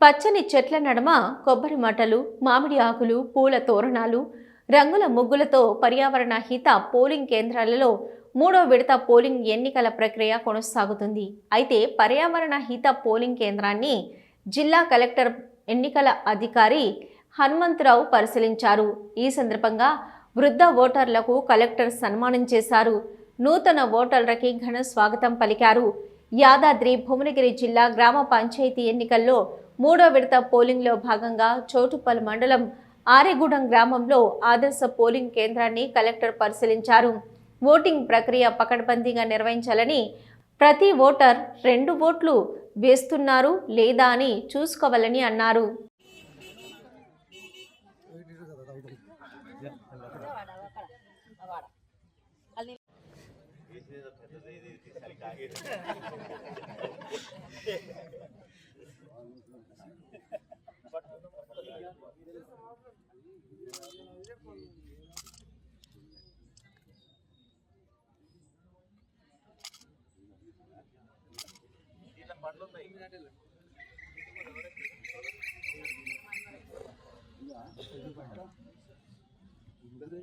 పచ్చని చెట్ల నడమ కొబ్బరి మట్టలు, మామిడి ఆకులు, పూల తోరణాలు, రంగుల ముగ్గులతో పర్యావరణ హిత పోలింగ్ కేంద్రాలలో మూడో విడత పోలింగ్ ఎన్నికల ప్రక్రియ కొనసాగుతుంది. అయితే పర్యావరణ హిత పోలింగ్ కేంద్రాన్ని జిల్లా కలెక్టర్ ఎన్నికల అధికారి హనుమంతరావు పరిశీలించారు. ఈ సందర్భంగా వృద్ధ ఓటర్లకు కలెక్టర్ సన్మానం చేశారు. నూతన ఓటర్లకి ఘన స్వాగతం పలికారు. యాదాద్రి భువనగిరి జిల్లా గ్రామ పంచాయతీ ఎన్నికల్లో మూడో విడత పోలింగ్లో భాగంగా చోటుపల్ మండలం ఆరెగూడెం గ్రామంలో ఆదర్శ పోలింగ్ కేంద్రాన్ని కలెక్టర్ పరిశీలించారు. ఓటింగ్ ప్రక్రియ పకడ్బందీగా నిర్వహించాలని, ప్రతి ఓటర్ 2 ఓట్లు వేస్తున్నారు లేదా అని చూసుకోవాలని అన్నారు. పండ్లు